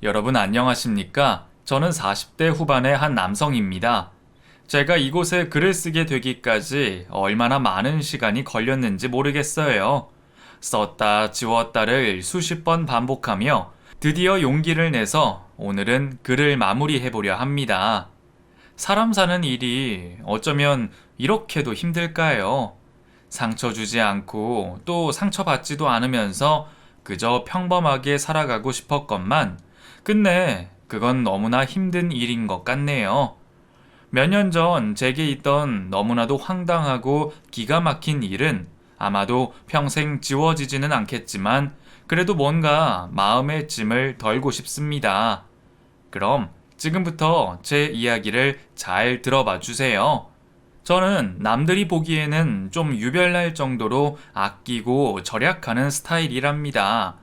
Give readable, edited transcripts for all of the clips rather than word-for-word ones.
여러분 안녕하십니까? 저는 40대 후반의 한 남성입니다. 제가 이곳에 글을 쓰게 되기까지 얼마나 많은 시간이 걸렸는지 모르겠어요. 썼다 지웠다를 수십 번 반복하며 드디어 용기를 내서 오늘은 글을 마무리해보려 합니다. 사람 사는 일이 어쩌면 이렇게도 힘들까요? 상처 주지 않고 또 상처받지도 않으면서 그저 평범하게 살아가고 싶었건만 끝내 그건 너무나 힘든 일인 것 같네요. 몇 년 전 제게 있던 너무나도 황당하고 기가 막힌 일은 아마도 평생 지워지지는 않겠지만 그래도 뭔가 마음의 짐을 덜고 싶습니다. 그럼 지금부터 제 이야기를 잘 들어봐 주세요. 저는 남들이 보기에는 좀 유별날 정도로 아끼고 절약하는 스타일이랍니다.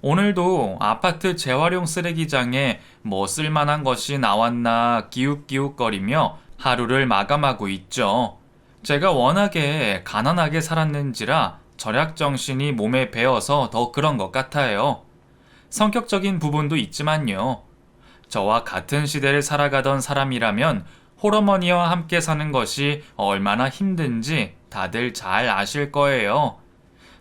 오늘도 아파트 재활용 쓰레기장에 뭐 쓸만한 것이 나왔나 기웃기웃거리며 하루를 마감하고 있죠. 제가 워낙에 가난하게 살았는지라 절약 정신이 몸에 배어서 더 그런 것 같아요. 성격적인 부분도 있지만요. 저와 같은 시대를 살아가던 사람이라면 홀어머니와 함께 사는 것이 얼마나 힘든지 다들 잘 아실 거예요.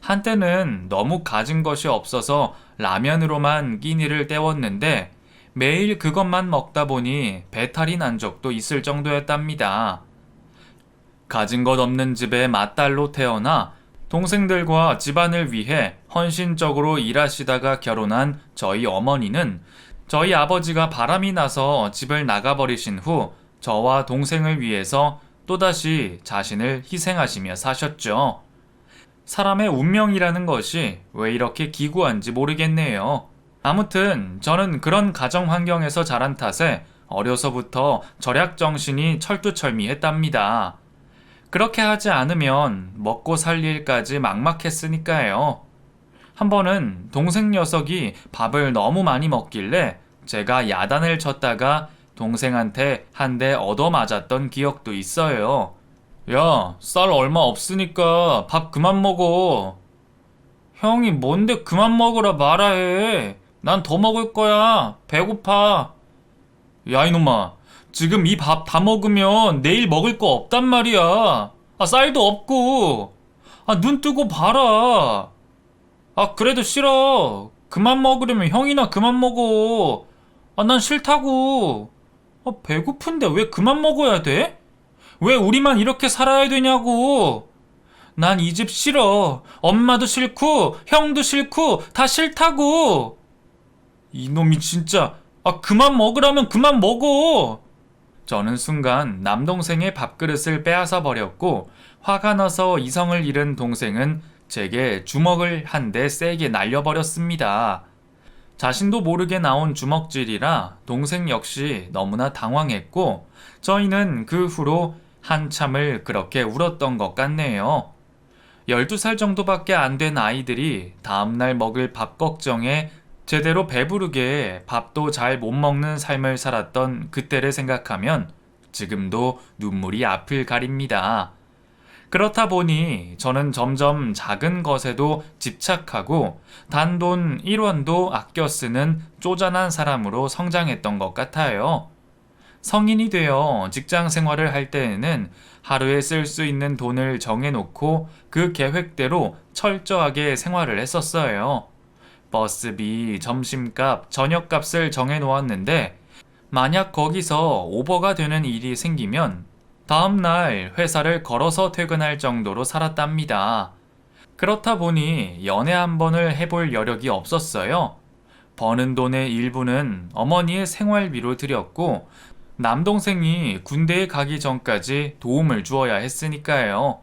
한때는 너무 가진 것이 없어서 라면으로만 끼니를 때웠는데 매일 그것만 먹다 보니 배탈이 난 적도 있을 정도였답니다. 가진 것 없는 집에 맏딸로 태어나 동생들과 집안을 위해 헌신적으로 일하시다가 결혼한 저희 어머니는 저희 아버지가 바람이 나서 집을 나가버리신 후 저와 동생을 위해서 또다시 자신을 희생하시며 사셨죠. 사람의 운명이라는 것이 왜 이렇게 기구한지 모르겠네요. 아무튼 저는 그런 가정 환경에서 자란 탓에 어려서부터 절약 정신이 철두철미했답니다. 그렇게 하지 않으면 먹고 살 일까지 막막했으니까요. 한 번은 동생 녀석이 밥을 너무 많이 먹길래 제가 야단을 쳤다가 동생한테 한 대 얻어맞았던 기억도 있어요. 야, 쌀 얼마 없으니까 밥 그만 먹어. 형이 뭔데 그만 먹으라 말아 해. 난 더 먹을 거야. 배고파. 야, 이놈아. 지금 이 밥 다 먹으면 내일 먹을 거 없단 말이야. 쌀도 없고. 눈 뜨고 봐라. 그래도 싫어. 그만 먹으려면 형이나 그만 먹어. 난 싫다고. 배고픈데 왜 그만 먹어야 돼? 왜 우리만 이렇게 살아야 되냐고. 난 이 집 싫어. 엄마도 싫고 형도 싫고 다 싫다고. 이놈이 진짜. 그만 먹으라면 그만 먹어. 저는 순간 남동생의 밥그릇을 빼앗아 버렸고 화가 나서 이성을 잃은 동생은 제게 주먹을 한 대 세게 날려버렸습니다. 자신도 모르게 나온 주먹질이라 동생 역시 너무나 당황했고 저희는 그 후로 한참을 그렇게 울었던 것 같네요. 12살 정도밖에 안 된 아이들이 다음날 먹을 밥 걱정에 제대로 배부르게 밥도 잘 못 먹는 삶을 살았던 그때를 생각하면 지금도 눈물이 앞을 가립니다. 그렇다 보니 저는 점점 작은 것에도 집착하고 단돈 1원도 아껴 쓰는 쪼잔한 사람으로 성장했던 것 같아요. 성인이 되어 직장 생활을 할 때에는 하루에 쓸 수 있는 돈을 정해놓고 그 계획대로 철저하게 생활을 했었어요. 버스비, 점심값, 저녁값을 정해놓았는데 만약 거기서 오버가 되는 일이 생기면 다음날 회사를 걸어서 퇴근할 정도로 살았답니다. 그렇다 보니 연애 한 번을 해볼 여력이 없었어요. 버는 돈의 일부는 어머니의 생활비로 들였고 남동생이 군대에 가기 전까지 도움을 주어야 했으니까요.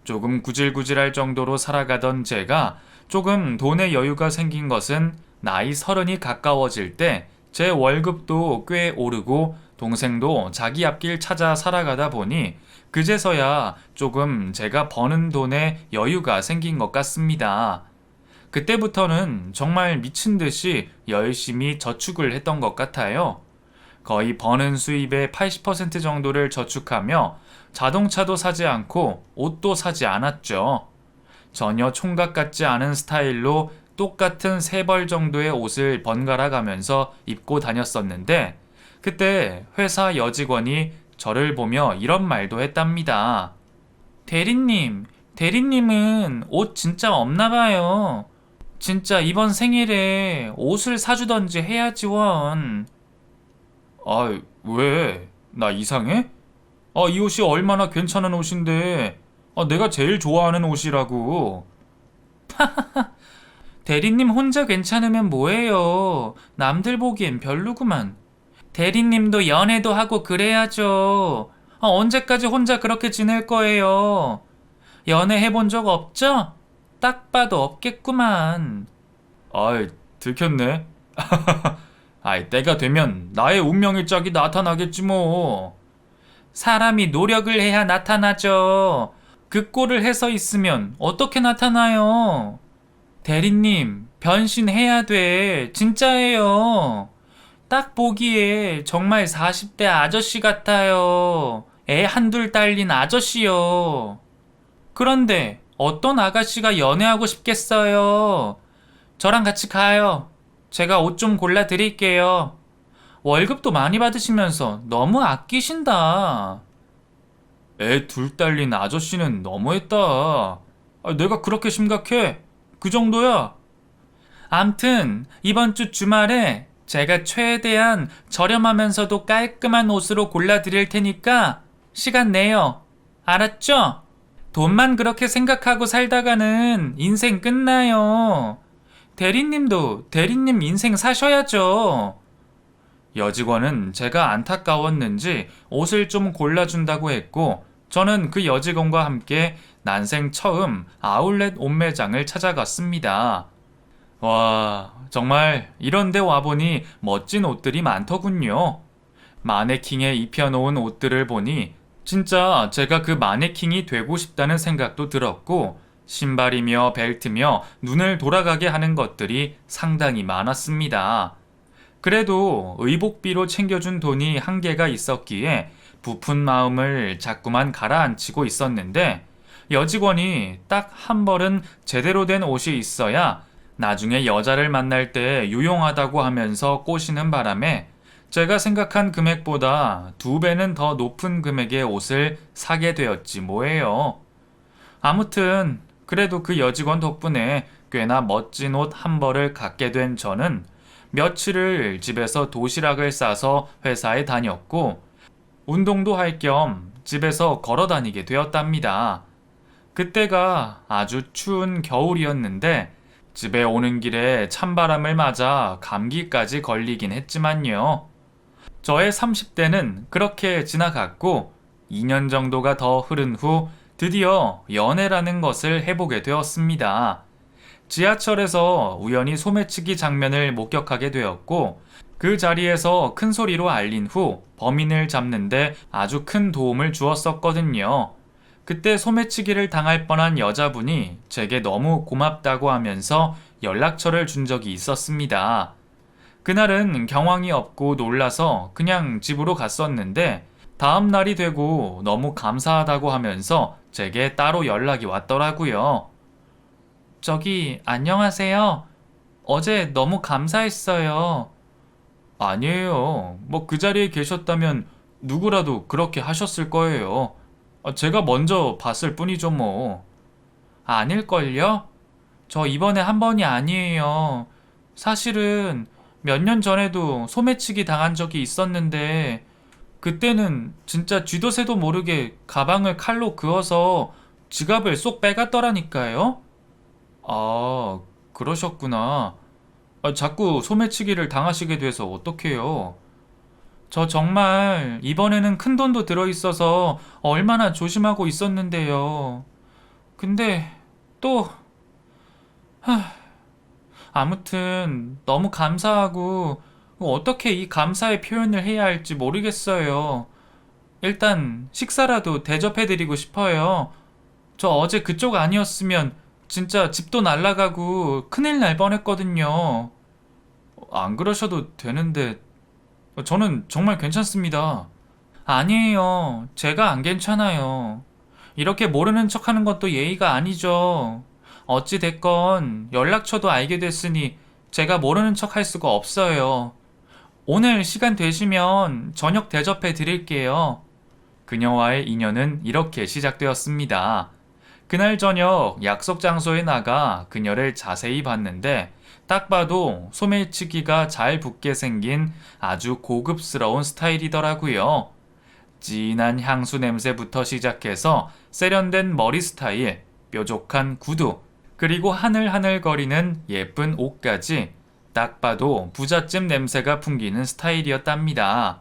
조금 구질구질할 정도로 살아가던 제가 조금 돈의 여유가 생긴 것은 나이 30이 가까워질 때 제 월급도 꽤 오르고 동생도 자기 앞길 찾아 살아가다 보니 그제서야 조금 제가 버는 돈에 여유가 생긴 것 같습니다. 그때부터는 정말 미친 듯이 열심히 저축을 했던 것 같아요. 거의 버는 수입의 80% 정도를 저축하며 자동차도 사지 않고 옷도 사지 않았죠. 전혀 총각 같지 않은 스타일로 똑같은 3벌 정도의 옷을 번갈아 가면서 입고 다녔었는데 그때 회사 여직원이 저를 보며 이런 말도 했답니다. 대리님, 대리님은 옷 진짜 없나 봐요. 진짜 이번 생일에 옷을 사주던지 해야지 원. 아, 왜? 나 이상해? 이 옷이 얼마나 괜찮은 옷인데. 내가 제일 좋아하는 옷이라고. 대리님 혼자 괜찮으면 뭐해요. 남들 보기엔 별로구만. 대리님도 연애도 하고 그래야죠. 언제까지 혼자 그렇게 지낼 거예요? 연애 해본 적 없죠? 딱 봐도 없겠구만. 아이, 들켰네. 때가 되면 나의 운명의 짝이 나타나겠지 뭐. 사람이 노력을 해야 나타나죠. 그 꼴을 해서 있으면 어떻게 나타나요? 대리님, 변신해야 돼. 진짜예요. 딱 보기에 정말 40대 아저씨 같아요. 애 한둘 딸린 아저씨요. 그런데 어떤 아가씨가 연애하고 싶겠어요? 저랑 같이 가요. 제가 옷 좀 골라 드릴게요. 월급도 많이 받으시면서 너무 아끼신다. 애 둘 딸린 아저씨는 너무했다. 내가 그렇게 심각해? 그 정도야? 암튼 이번 주 주말에 제가 최대한 저렴하면서도 깔끔한 옷으로 골라드릴 테니까 시간 내요. 알았죠? 돈만 그렇게 생각하고 살다가는 인생 끝나요. 대리님도 대리님 인생 사셔야죠. 여직원은 제가 안타까웠는지 옷을 좀 골라준다고 했고 저는 그 여직원과 함께 난생 처음 아울렛 옷 매장을 찾아갔습니다. 와, 정말 이런 데 와보니 멋진 옷들이 많더군요. 마네킹에 입혀놓은 옷들을 보니 진짜 제가 그 마네킹이 되고 싶다는 생각도 들었고 신발이며 벨트며 눈을 돌아가게 하는 것들이 상당히 많았습니다. 그래도 의복비로 챙겨준 돈이 한계가 있었기에 부푼 마음을 자꾸만 가라앉히고 있었는데 여직원이 딱 한 벌은 제대로 된 옷이 있어야 나중에 여자를 만날 때 유용하다고 하면서 꼬시는 바람에 제가 생각한 금액보다 2배는 더 높은 금액의 옷을 사게 되었지 뭐예요. 아무튼 그래도 그 여직원 덕분에 꽤나 멋진 옷 한 벌을 갖게 된 저는 며칠을 집에서 도시락을 싸서 회사에 다녔고 운동도 할 겸 집에서 걸어 다니게 되었답니다. 그때가 아주 추운 겨울이었는데 집에 오는 길에 찬바람을 맞아 감기까지 걸리긴 했지만요. 저의 30대는 그렇게 지나갔고 2년 정도가 더 흐른 후 드디어 연애라는 것을 해보게 되었습니다. 지하철에서 우연히 소매치기 장면을 목격하게 되었고 그 자리에서 큰 소리로 알린 후 범인을 잡는데 아주 큰 도움을 주었었거든요. 그때 소매치기를 당할 뻔한 여자분이 제게 너무 고맙다고 하면서 연락처를 준 적이 있었습니다. 그날은 경황이 없고 놀라서 그냥 집으로 갔었는데 다음 날이 되고 너무 감사하다고 하면서 제게 따로 연락이 왔더라고요. 저기, 안녕하세요. 어제 너무 감사했어요. 아니에요. 뭐 그 자리에 계셨다면 누구라도 그렇게 하셨을 거예요. 제가 먼저 봤을 뿐이죠 뭐. 아닐걸요? 저 이번에 한 번이 아니에요. 사실은 몇 년 전에도 소매치기 당한 적이 있었는데 그때는 진짜 쥐도 새도 모르게 가방을 칼로 그어서 지갑을 쏙 빼갔더라니까요. 아, 그러셨구나. 자꾸 소매치기를 당하시게 돼서 어떡해요. 저 정말 이번에는 큰 돈도 들어있어서 얼마나 조심하고 있었는데요. 근데 또, 아무튼 너무 감사하고 어떻게 이 감사의 표현을 해야 할지 모르겠어요. 일단 식사라도 대접해드리고 싶어요. 저 어제 그쪽 아니었으면 진짜 집도 날라가고 큰일 날 뻔했거든요. 안 그러셔도 되는데 저는 정말 괜찮습니다. 아니에요. 제가 안 괜찮아요. 이렇게 모르는 척하는 것도 예의가 아니죠. 어찌됐건 연락처도 알게 됐으니 제가 모르는 척 할 수가 없어요. 오늘 시간 되시면 저녁 대접해 드릴게요. 그녀와의 인연은 이렇게 시작되었습니다. 그날 저녁 약속 장소에 나가 그녀를 자세히 봤는데 딱 봐도 소매치기가 잘 붙게 생긴 아주 고급스러운 스타일이더라고요. 진한 향수 냄새부터 시작해서 세련된 머리 스타일, 뾰족한 구두, 그리고 하늘하늘거리는 예쁜 옷까지 딱 봐도 부잣집 냄새가 풍기는 스타일이었답니다.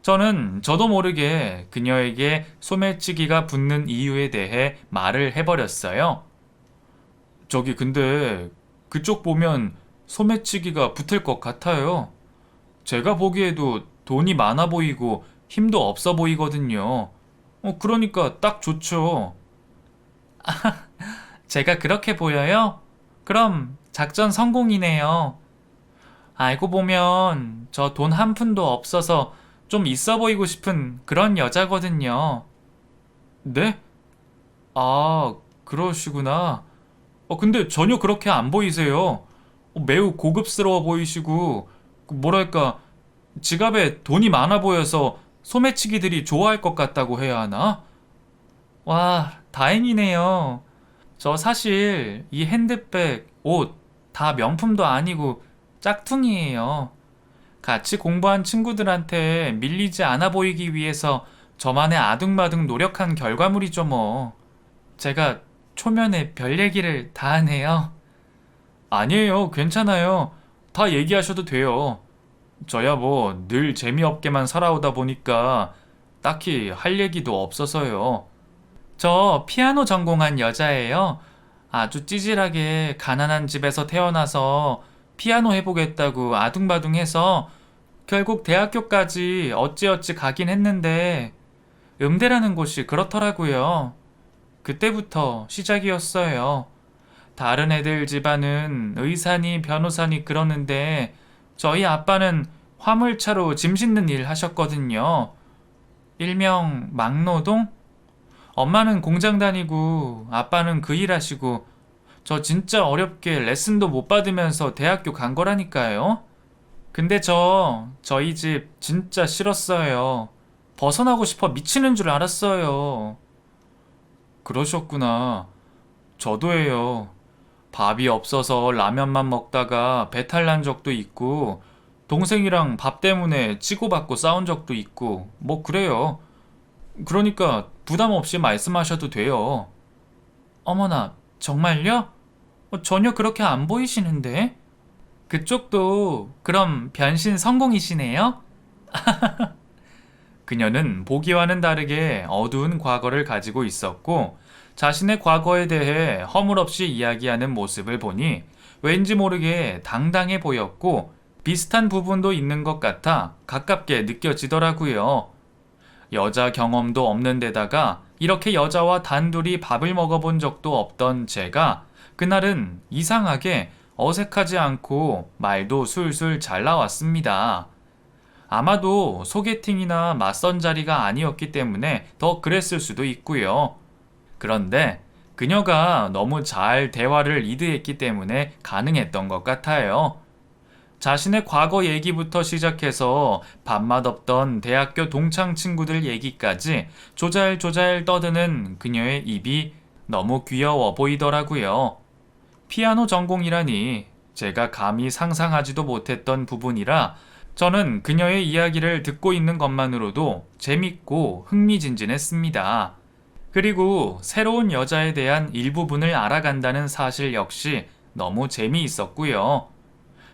저는 저도 모르게 그녀에게 소매치기가 붙는 이유에 대해 말을 해버렸어요. 저기 근데 그쪽 보면 소매치기가 붙을 것 같아요. 제가 보기에도 돈이 많아 보이고 힘도 없어 보이거든요. 그러니까 딱 좋죠. 제가 그렇게 보여요? 그럼 작전 성공이네요. 알고 보면 저 돈 한 푼도 없어서 좀 있어 보이고 싶은 그런 여자거든요. 네? 아, 그러시구나. 근데 전혀 그렇게 안 보이세요. 매우 고급스러워 보이시고, 뭐랄까, 지갑에 돈이 많아 보여서 소매치기들이 좋아할 것 같다고 해야 하나? 와, 다행이네요. 저 사실 이 핸드백, 옷, 다 명품도 아니고 짝퉁이에요. 같이 공부한 친구들한테 밀리지 않아 보이기 위해서 저만의 아둥바둥 노력한 결과물이죠, 뭐. 제가 초면에 별 얘기를 다 하네요. 아니에요, 괜찮아요. 다 얘기하셔도 돼요. 저야 뭐 늘 재미없게만 살아오다 보니까 딱히 할 얘기도 없어서요. 저 피아노 전공한 여자예요. 아주 찌질하게 가난한 집에서 태어나서 피아노 해보겠다고 아둥바둥해서 결국 대학교까지 어찌어찌 가긴 했는데 음대라는 곳이 그렇더라고요. 그때부터 시작이었어요. 다른 애들 집안은 의사니 변호사니 그러는데 저희 아빠는 화물차로 짐 싣는 일 하셨거든요. 일명 막노동? 엄마는 공장 다니고 아빠는 그 일 하시고 저 진짜 어렵게 레슨도 못 받으면서 대학교 간 거라니까요. 근데 저희 집 진짜 싫었어요. 벗어나고 싶어 미치는 줄 알았어요. 그러셨구나. 저도예요. 밥이 없어서 라면만 먹다가 배탈 난 적도 있고, 동생이랑 밥 때문에 치고받고 싸운 적도 있고, 뭐 그래요. 그러니까 부담 없이 말씀하셔도 돼요. 어머나, 정말요? 전혀 그렇게 안 보이시는데? 그쪽도 그럼 변신 성공이시네요? 그녀는 보기와는 다르게 어두운 과거를 가지고 있었고, 자신의 과거에 대해 허물없이 이야기하는 모습을 보니 왠지 모르게 당당해 보였고, 비슷한 부분도 있는 것 같아 가깝게 느껴지더라고요. 여자 경험도 없는 데다가 이렇게 여자와 단둘이 밥을 먹어본 적도 없던 제가 그날은 이상하게 어색하지 않고 말도 술술 잘 나왔습니다. 아마도 소개팅이나 맞선 자리가 아니었기 때문에 더 그랬을 수도 있고요. 그런데 그녀가 너무 잘 대화를 리드했기 때문에 가능했던 것 같아요. 자신의 과거 얘기부터 시작해서 밥맛 없던 대학교 동창 친구들 얘기까지 조잘조잘 떠드는 그녀의 입이 너무 귀여워 보이더라고요. 피아노 전공이라니 제가 감히 상상하지도 못했던 부분이라 저는 그녀의 이야기를 듣고 있는 것만으로도 재밌고 흥미진진했습니다. 그리고 새로운 여자에 대한 일부분을 알아간다는 사실 역시 너무 재미있었고요.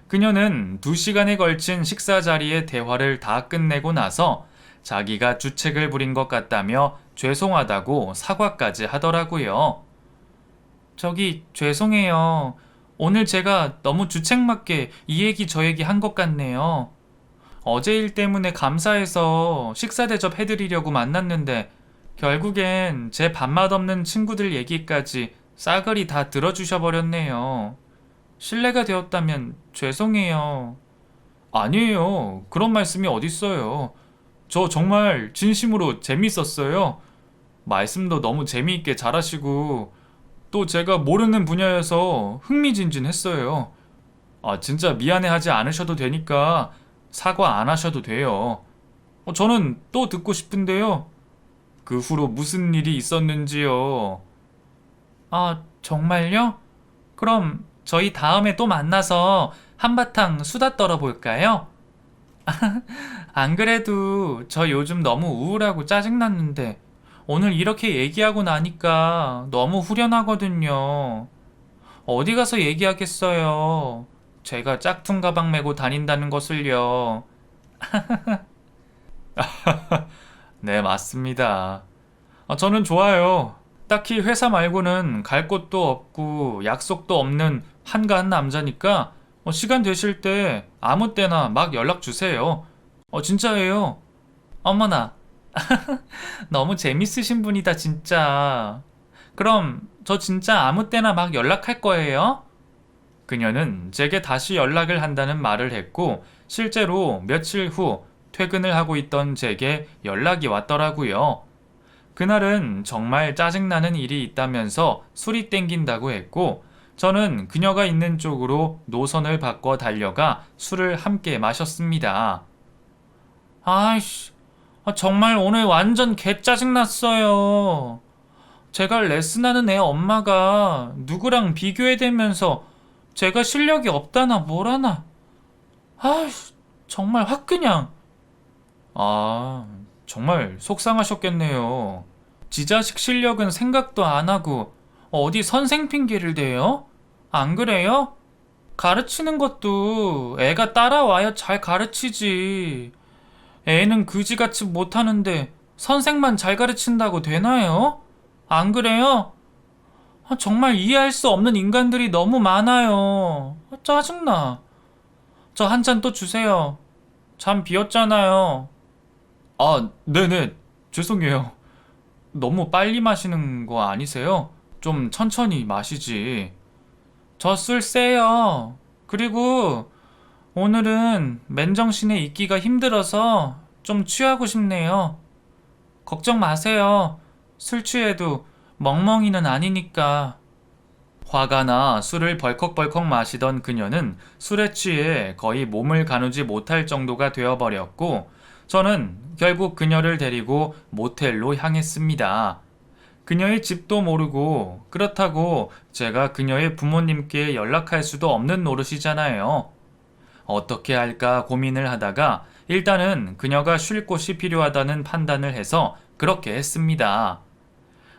그녀는 2시간에 걸친 식사 자리의 대화를 다 끝내고 나서 자기가 주책을 부린 것 같다며 죄송하다고 사과까지 하더라고요. 저기 죄송해요. 오늘 제가 너무 주책맞게 이 얘기 저 얘기 한 것 같네요. 어제 일 때문에 감사해서 식사 대접해드리려고 만났는데 결국엔 제 밥맛 없는 친구들 얘기까지 싸그리 다 들어주셔버렸네요. 실례가 되었다면 죄송해요. 아니에요. 그런 말씀이 어딨어요. 저 정말 진심으로 재밌었어요. 말씀도 너무 재미있게 잘하시고 또 제가 모르는 분야여서 흥미진진했어요. 진짜 미안해하지 않으셔도 되니까 사과 안 하셔도 돼요. 저는 또 듣고 싶은데요. 그 후로 무슨 일이 있었는지요. 정말요? 그럼 저희 다음에 또 만나서 한바탕 수다 떨어볼까요? 안 그래도 저 요즘 너무 우울하고 짜증났는데 오늘 이렇게 얘기하고 나니까 너무 후련하거든요. 어디 가서 얘기하겠어요. 제가 짝퉁 가방 메고 다닌다는 것을요. 네, 맞습니다. 저는 좋아요. 딱히 회사 말고는 갈 곳도 없고 약속도 없는 한가한 남자니까 시간 되실 때 아무 때나 막 연락 주세요. 진짜예요. 어머나, 너무 재밌으신 분이다, 진짜. 그럼 저 진짜 아무 때나 막 연락할 거예요? 그녀는 제게 다시 연락을 한다는 말을 했고, 실제로 며칠 후 퇴근을 하고 있던 제게 연락이 왔더라고요. 그날은 정말 짜증나는 일이 있다면서 술이 땡긴다고 했고, 저는 그녀가 있는 쪽으로 노선을 바꿔 달려가 술을 함께 마셨습니다. 아이씨, 정말 오늘 완전 개 짜증났어요. 제가 레슨하는 애 엄마가 누구랑 비교해대면서 제가 실력이 없다나 뭐라나. 아이씨, 정말 확 그냥. 정말 속상하셨겠네요. 지 자식 실력은 생각도 안 하고 어디 선생 핑계를 대요? 안 그래요? 가르치는 것도 애가 따라와야 잘 가르치지. 애는 그지같이 못하는데 선생만 잘 가르친다고 되나요? 안 그래요? 정말 이해할 수 없는 인간들이 너무 많아요. 짜증나. 저 한 잔 또 주세요. 잠 비었잖아요. 네네. 죄송해요. 너무 빨리 마시는 거 아니세요? 좀 천천히 마시지. 저 술 세요. 그리고 오늘은 맨정신에 있기가 힘들어서 좀 취하고 싶네요. 걱정 마세요. 술 취해도 멍멍이는 아니니까. 화가 나 술을 벌컥벌컥 마시던 그녀는 술에 취해 거의 몸을 가누지 못할 정도가 되어버렸고, 저는 결국 그녀를 데리고 모텔로 향했습니다. 그녀의 집도 모르고, 그렇다고 제가 그녀의 부모님께 연락할 수도 없는 노릇이잖아요. 어떻게 할까 고민을 하다가 일단은 그녀가 쉴 곳이 필요하다는 판단을 해서 그렇게 했습니다.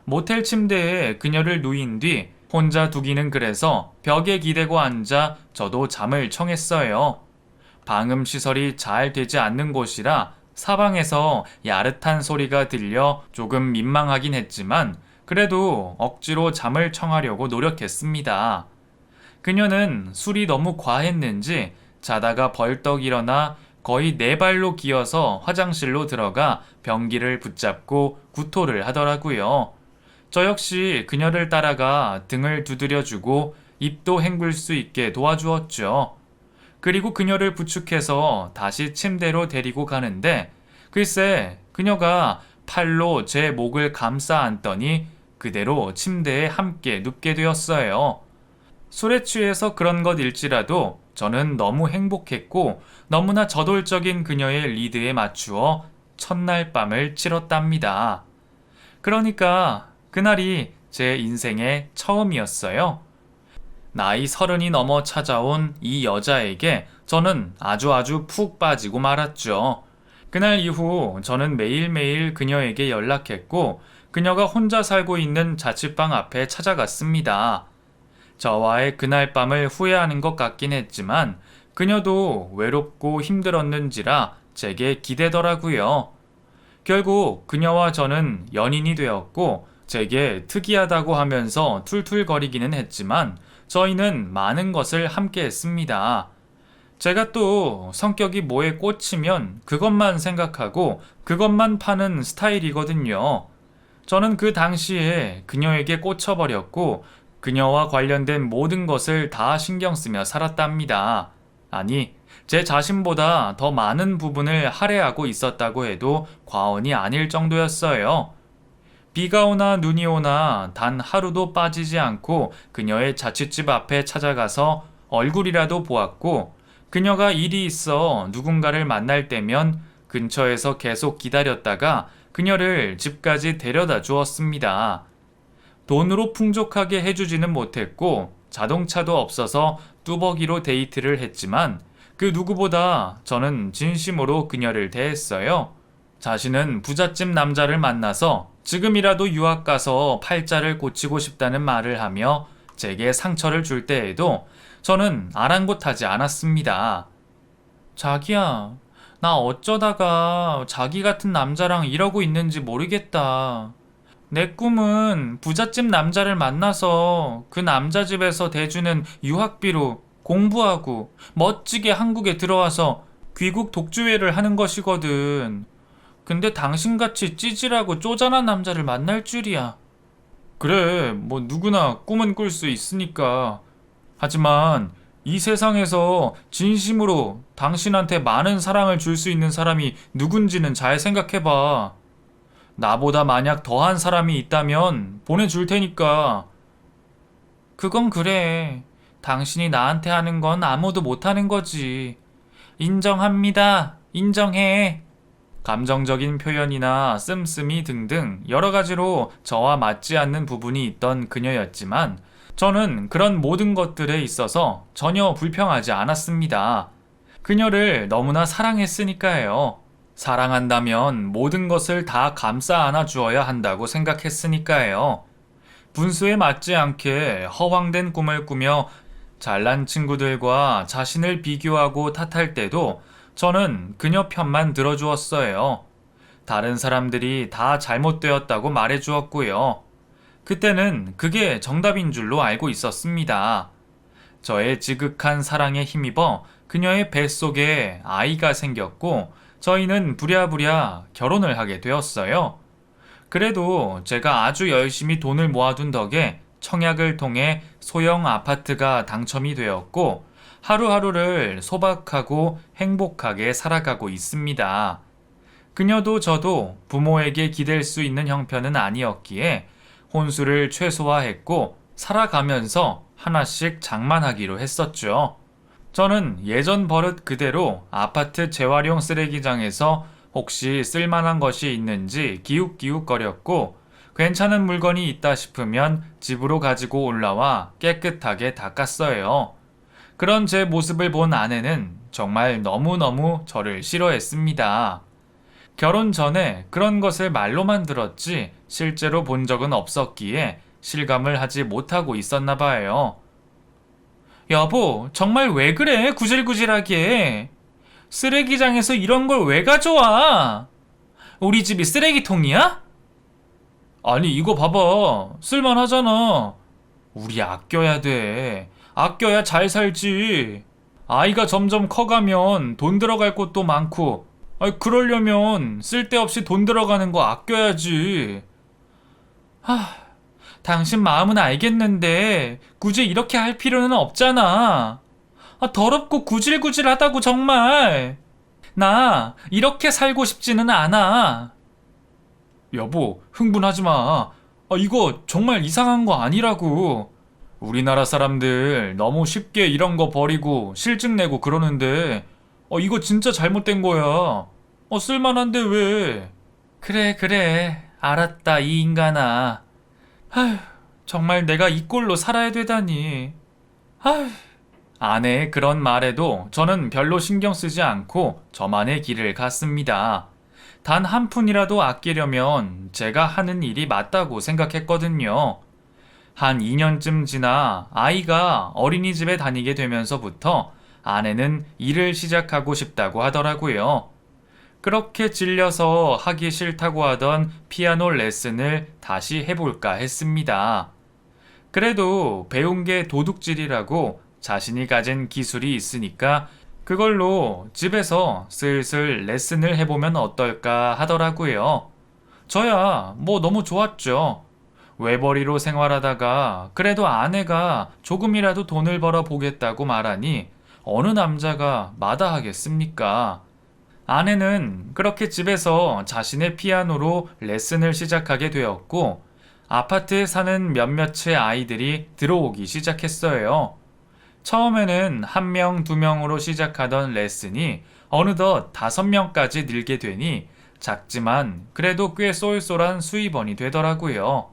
모텔 침대에 그녀를 누인 뒤 혼자 두기는 그래서 벽에 기대고 앉아 저도 잠을 청했어요. 방음 시설이 잘 되지 않는 곳이라 사방에서 야릇한 소리가 들려 조금 민망하긴 했지만 그래도 억지로 잠을 청하려고 노력했습니다. 그녀는 술이 너무 과했는지 자다가 벌떡 일어나 거의 네 발로 기어서 화장실로 들어가 변기를 붙잡고 구토를 하더라고요. 저 역시 그녀를 따라가 등을 두드려주고 입도 헹굴 수 있게 도와주었죠. 그리고 그녀를 부축해서 다시 침대로 데리고 가는데 글쎄 그녀가 팔로 제 목을 감싸 안더니 그대로 침대에 함께 눕게 되었어요. 술에 취해서 그런 것일지라도 저는 너무 행복했고 너무나 저돌적인 그녀의 리드에 맞추어 첫날 밤을 치렀답니다. 그러니까 그날이 제 인생의 처음이었어요. 나이 30이 넘어 찾아온 이 여자에게 저는 아주 푹 빠지고 말았죠. 그날 이후 저는 매일매일 그녀에게 연락했고 그녀가 혼자 살고 있는 자취방 앞에 찾아갔습니다. 저와의 그날 밤을 후회하는 것 같긴 했지만 그녀도 외롭고 힘들었는지라 제게 기대더라고요. 결국 그녀와 저는 연인이 되었고 제게 특이하다고 하면서 툴툴거리기는 했지만 저희는 많은 것을 함께 했습니다. 제가 또 성격이 뭐에 꽂히면 그것만 생각하고 그것만 파는 스타일이거든요. 저는 그 당시에 그녀에게 꽂혀버렸고 그녀와 관련된 모든 것을 다 신경 쓰며 살았답니다. 아니, 제 자신보다 더 많은 부분을 할애하고 있었다고 해도 과언이 아닐 정도였어요. 비가 오나 눈이 오나 단 하루도 빠지지 않고 그녀의 자취집 앞에 찾아가서 얼굴이라도 보았고, 그녀가 일이 있어 누군가를 만날 때면 근처에서 계속 기다렸다가 그녀를 집까지 데려다 주었습니다. 돈으로 풍족하게 해주지는 못했고 자동차도 없어서 뚜벅이로 데이트를 했지만 그 누구보다 저는 진심으로 그녀를 대했어요. 자신은 부잣집 남자를 만나서 지금이라도 유학 가서 팔자를 고치고 싶다는 말을 하며 제게 상처를 줄 때에도 저는 아랑곳하지 않았습니다. 자기야, 나 어쩌다가 자기 같은 남자랑 이러고 있는지 모르겠다. 내 꿈은 부잣집 남자를 만나서 그 남자 집에서 대주는 유학비로 공부하고 멋지게 한국에 들어와서 귀국 독주회를 하는 것이거든. 근데 당신같이 찌질하고 쪼잔한 남자를 만날 줄이야. 그래, 뭐 누구나 꿈은 꿀 수 있으니까. 하지만 이 세상에서 진심으로 당신한테 많은 사랑을 줄 수 있는 사람이 누군지는 잘 생각해봐. 나보다 만약 더한 사람이 있다면 보내줄 테니까. 그건 그래. 당신이 나한테 하는 건 아무도 못하는 거지. 인정합니다. 인정해. 감정적인 표현이나 씀씀이 등등 여러 가지로 저와 맞지 않는 부분이 있던 그녀였지만 저는 그런 모든 것들에 있어서 전혀 불평하지 않았습니다. 그녀를 너무나 사랑했으니까요. 사랑한다면 모든 것을 다 감싸 안아 주어야 한다고 생각했으니까요. 분수에 맞지 않게 허황된 꿈을 꾸며 잘난 친구들과 자신을 비교하고 탓할 때도 저는 그녀 편만 들어주었어요. 다른 사람들이 다 잘못되었다고 말해주었고요. 그때는 그게 정답인 줄로 알고 있었습니다. 저의 지극한 사랑에 힘입어 그녀의 뱃속에 아이가 생겼고 저희는 부랴부랴 결혼을 하게 되었어요. 그래도 제가 아주 열심히 돈을 모아둔 덕에 청약을 통해 소형 아파트가 당첨이 되었고 하루하루를 소박하고 행복하게 살아가고 있습니다. 그녀도 저도 부모에게 기댈 수 있는 형편은 아니었기에 혼수를 최소화했고 살아가면서 하나씩 장만하기로 했었죠. 저는 예전 버릇 그대로 아파트 재활용 쓰레기장에서 혹시 쓸만한 것이 있는지 기웃기웃거렸고 괜찮은 물건이 있다 싶으면 집으로 가지고 올라와 깨끗하게 닦았어요. 그런 제 모습을 본 아내는 정말 너무너무 저를 싫어했습니다. 결혼 전에 그런 것을 말로만 들었지 실제로 본 적은 없었기에 실감을 하지 못하고 있었나 봐요. 여보, 정말 왜 그래? 구질구질하게. 쓰레기장에서 이런 걸 왜 가져와? 우리 집이 쓰레기통이야? 아니, 이거 봐봐. 쓸만하잖아. 우리 아껴야 돼. 아껴야 잘 살지. 아이가 점점 커가면 돈 들어갈 곳도 많고, 그러려면 쓸데없이 돈 들어가는 거 아껴야지. 당신 마음은 알겠는데 굳이 이렇게 할 필요는 없잖아. 더럽고 구질구질하다고 정말. 나 이렇게 살고 싶지는 않아. 여보, 흥분하지 마. 이거 정말 이상한 거 아니라고. 우리나라 사람들 너무 쉽게 이런 거 버리고 실증 내고 그러는데 이거 진짜 잘못된 거야. 쓸만한데 왜? 그래, 그래. 알았다, 이 인간아. 아휴, 정말 내가 이 꼴로 살아야 되다니. 아휴. 아내의 그런 말에도 저는 별로 신경 쓰지 않고 저만의 길을 갔습니다. 단 한 푼이라도 아끼려면 제가 하는 일이 맞다고 생각했거든요. 한 2년쯤 지나 아이가 어린이집에 다니게 되면서부터 아내는 일을 시작하고 싶다고 하더라고요. 그렇게 질려서 하기 싫다고 하던 피아노 레슨을 다시 해볼까 했습니다. 그래도 배운 게 도둑질이라고 자신이 가진 기술이 있으니까 그걸로 집에서 슬슬 레슨을 해보면 어떨까 하더라고요. 저야 뭐 너무 좋았죠. 외벌이로 생활하다가 그래도 아내가 조금이라도 돈을 벌어 보겠다고 말하니 어느 남자가 마다하겠습니까? 아내는 그렇게 집에서 자신의 피아노로 레슨을 시작하게 되었고, 아파트에 사는 몇몇의 아이들이 들어오기 시작했어요. 처음에는 한 명, 두 명으로 시작하던 레슨이 어느덧 5명까지 늘게 되니 작지만 그래도 꽤 쏠쏠한 수입원이 되더라고요.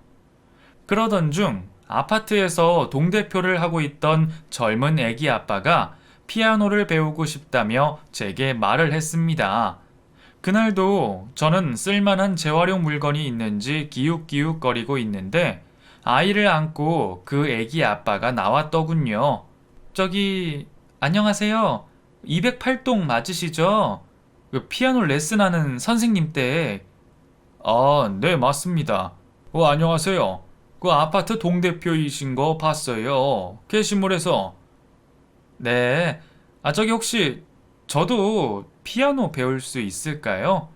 그러던 중 아파트에서 동대표를 하고 있던 젊은 애기 아빠가 피아노를 배우고 싶다며 제게 말을 했습니다. 그날도 저는 쓸만한 재활용 물건이 있는지 기웃기웃거리고 있는데 아이를 안고 그 애기 아빠가 나왔더군요. 저기, 안녕하세요. 208동 맞으시죠? 그 피아노 레슨하는 선생님 댁. 아, 네, 맞습니다. 안녕하세요. 그 아파트 동대표이신 거 봤어요. 게시물에서. 네. 저기 혹시 저도 피아노 배울 수 있을까요?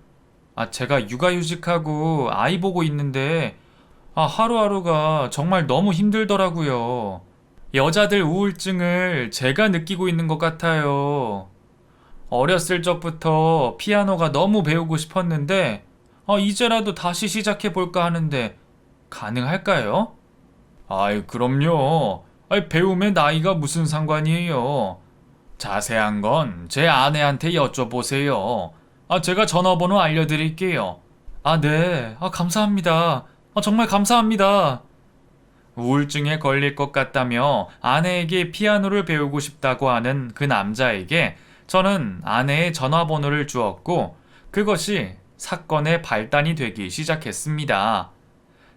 제가 육아휴직하고 아이 보고 있는데 하루하루가 정말 너무 힘들더라고요. 여자들 우울증을 제가 느끼고 있는 것 같아요. 어렸을 적부터 피아노가 너무 배우고 싶었는데 이제라도 다시 시작해 볼까 하는데 가능할까요? 아이, 그럼요. 배움에 나이가 무슨 상관이에요. 자세한 건 제 아내한테 여쭤보세요. 제가 전화번호 알려드릴게요. 네. 감사합니다. 정말 감사합니다. 우울증에 걸릴 것 같다며 아내에게 피아노를 배우고 싶다고 하는 그 남자에게 저는 아내의 전화번호를 주었고 그것이 사건의 발단이 되기 시작했습니다.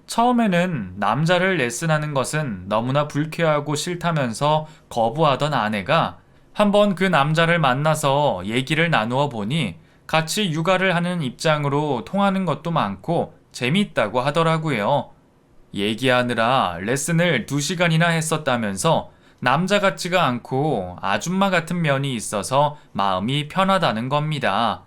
처음에는 남자를 레슨하는 것은 너무나 불쾌하고 싫다면서 거부하던 아내가 한번 그 남자를 만나서 얘기를 나누어 보니 같이 육아를 하는 입장으로 통하는 것도 많고 재미있다고 하더라고요. 얘기하느라 레슨을 2시간이나 했었다면서 남자 같지가 않고 아줌마 같은 면이 있어서 마음이 편하다는 겁니다.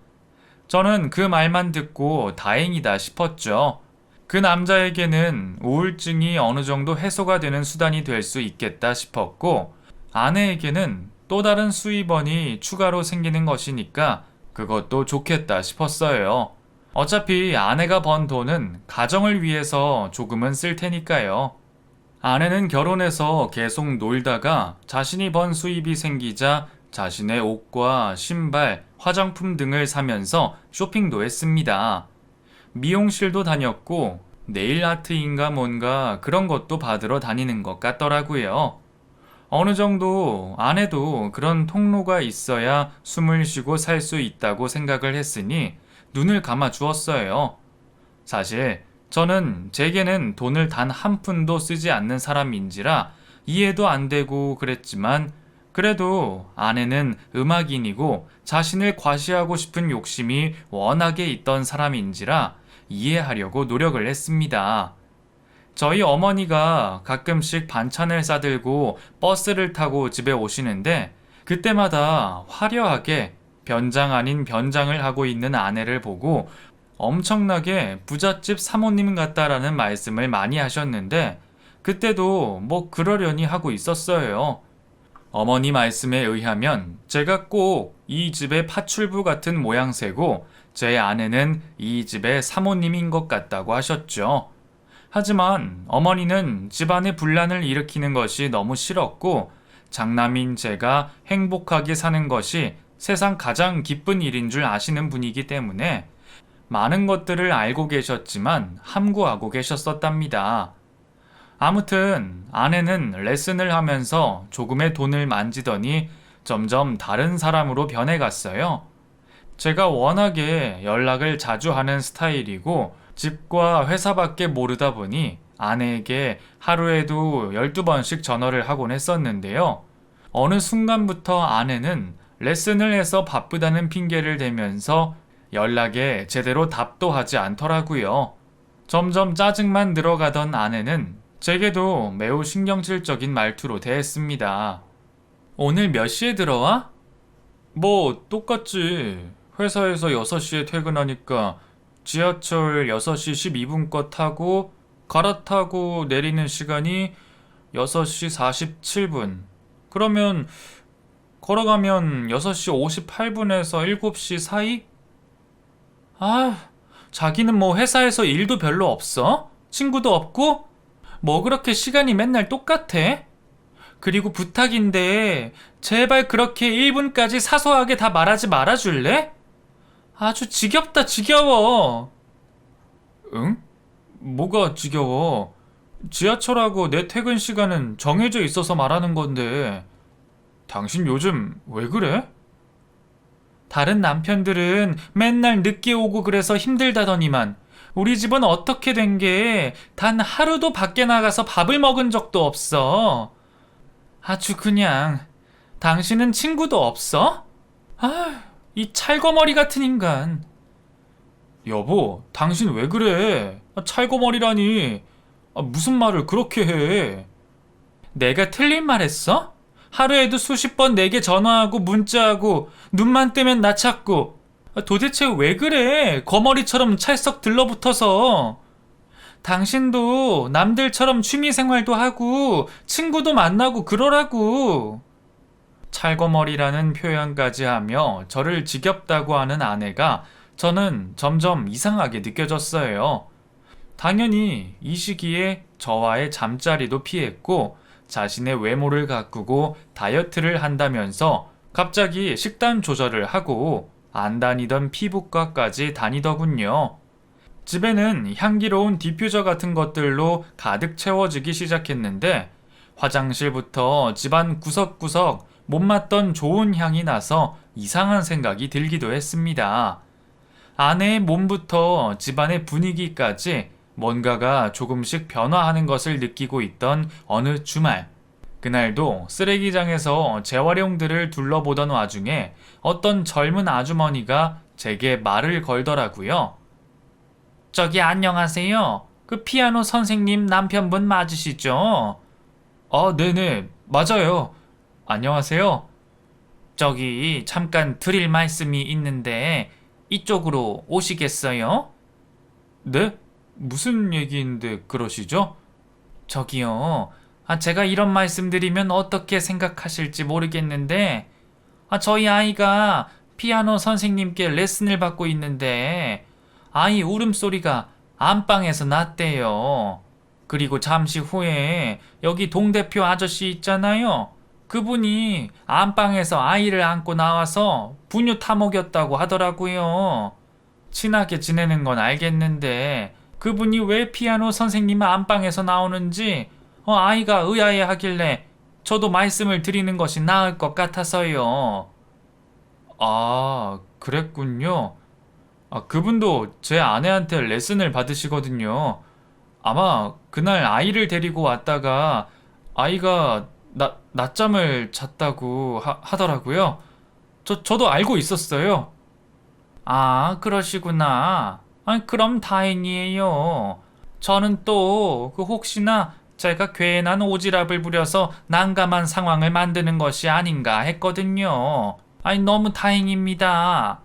저는 그 말만 듣고 다행이다 싶었죠. 그 남자에게는 우울증이 어느 정도 해소가 되는 수단이 될 수 있겠다 싶었고, 아내에게는 또 다른 수입원이 추가로 생기는 것이니까 그것도 좋겠다 싶었어요. 어차피 아내가 번 돈은 가정을 위해서 조금은 쓸 테니까요. 아내는 결혼해서 계속 놀다가 자신이 번 수입이 생기자 자신의 옷과 신발, 화장품 등을 사면서 쇼핑도 했습니다. 미용실도 다녔고 네일 아트인가 뭔가 그런 것도 받으러 다니는 것 같더라고요. 어느 정도 아내도 그런 통로가 있어야 숨을 쉬고 살 수 있다고 생각을 했으니 눈을 감아 주었어요. 사실 저는 제게는 돈을 단 한 푼도 쓰지 않는 사람인지라 이해도 안 되고 그랬지만 그래도 아내는 음악인이고 자신을 과시하고 싶은 욕심이 워낙에 있던 사람인지라 이해하려고 노력을 했습니다. 저희 어머니가 가끔씩 반찬을 싸들고 버스를 타고 집에 오시는데 그때마다 화려하게 변장 아닌 변장을 하고 있는 아내를 보고 엄청나게 부잣집 사모님 같다라는 말씀을 많이 하셨는데 그때도 뭐 그러려니 하고 있었어요. 어머니 말씀에 의하면 제가 꼭 이 집의 파출부 같은 모양새고 제 아내는 이 집의 사모님인 것 같다고 하셨죠. 하지만 어머니는 집안에 분란을 일으키는 것이 너무 싫었고 장남인 제가 행복하게 사는 것이 세상 가장 기쁜 일인 줄 아시는 분이기 때문에 많은 것들을 알고 계셨지만 함구하고 계셨었답니다. 아무튼 아내는 레슨을 하면서 조금의 돈을 만지더니 점점 다른 사람으로 변해갔어요. 제가 워낙에 연락을 자주 하는 스타일이고 집과 회사밖에 모르다 보니 아내에게 하루에도 12번씩 전화를 하곤 했었는데요. 어느 순간부터 아내는 레슨을 해서 바쁘다는 핑계를 대면서 연락에 제대로 답도 하지 않더라고요. 점점 짜증만 늘어가던 아내는 제게도 매우 신경질적인 말투로 대했습니다. 오늘 몇 시에 들어와? 뭐 똑같지. 회사에서 6시에 퇴근하니까 지하철 6시 12분 거 타고 갈아타고 내리는 시간이 6시 47분. 그러면 걸어가면 6시 58분에서 7시 사이? 아, 자기는 뭐 회사에서 일도 별로 없어? 친구도 없고? 뭐 그렇게 시간이 맨날 똑같아? 그리고 부탁인데 제발 그렇게 1분까지 사소하게 다 말하지 말아줄래? 아주 지겹다 지겨워. 응? 뭐가 지겨워? 지하철하고 내 퇴근 시간은 정해져 있어서 말하는 건데 당신 요즘 왜 그래? 다른 남편들은 맨날 늦게 오고 그래서 힘들다더니만 우리 집은 어떻게 된 게 단 하루도 밖에 나가서 밥을 먹은 적도 없어. 아주 그냥 당신은 친구도 없어? 아, 이 찰거머리 같은 인간. 여보, 당신 왜 그래? 찰거머리라니. 무슨 말을 그렇게 해? 내가 틀린 말 했어? 하루에도 수십 번 내게 전화하고 문자하고 눈만 뜨면 나 찾고 도대체 왜 그래? 거머리처럼 찰썩 들러붙어서. 당신도 남들처럼 취미생활도 하고 친구도 만나고 그러라고. 찰거머리라는 표현까지 하며 저를 지겹다고 하는 아내가 저는 점점 이상하게 느껴졌어요. 당연히 이 시기에 저와의 잠자리도 피했고 자신의 외모를 가꾸고 다이어트를 한다면서 갑자기 식단 조절을 하고 안 다니던 피부과까지 다니더군요. 집에는 향기로운 디퓨저 같은 것들로 가득 채워지기 시작했는데 화장실부터 집안 구석구석 못맞던 좋은 향이 나서 이상한 생각이 들기도 했습니다. 아내의 몸부터 집안의 분위기까지 뭔가가 조금씩 변화하는 것을 느끼고 있던 어느 주말. 그날도 쓰레기장에서 재활용들을 둘러보던 와중에 어떤 젊은 아주머니가 제게 말을 걸더라고요. 저기 안녕하세요. 그 피아노 선생님 남편분 맞으시죠? 네네, 맞아요. 안녕하세요. 저기 잠깐 드릴 말씀이 있는데 이쪽으로 오시겠어요? 네? 무슨 얘기인데 그러시죠? 저기요. 제가 이런 말씀 드리면 어떻게 생각하실지 모르겠는데 저희 아이가 피아노 선생님께 레슨을 받고 있는데 아이 울음소리가 안방에서 났대요. 그리고 잠시 후에 여기 동대표 아저씨 있잖아요. 그분이 안방에서 아이를 안고 나와서 분유 타먹였다고 하더라고요. 친하게 지내는 건 알겠는데 그분이 왜 피아노 선생님 안방에서 나오는지 아이가 의아해 하길래 저도 말씀을 드리는 것이 나을 것 같아서요. 아, 그랬군요. 그분도 제 아내한테 레슨을 받으시거든요. 아마 그날 아이를 데리고 왔다가 아이가 낮잠을 잤다고 하더라고요. 저도 알고 있었어요. 아, 그러시구나. 그럼 다행이에요. 저는 또 혹시나 제가 괜한 오지랖을 부려서 난감한 상황을 만드는 것이 아닌가 했거든요. 너무 다행입니다.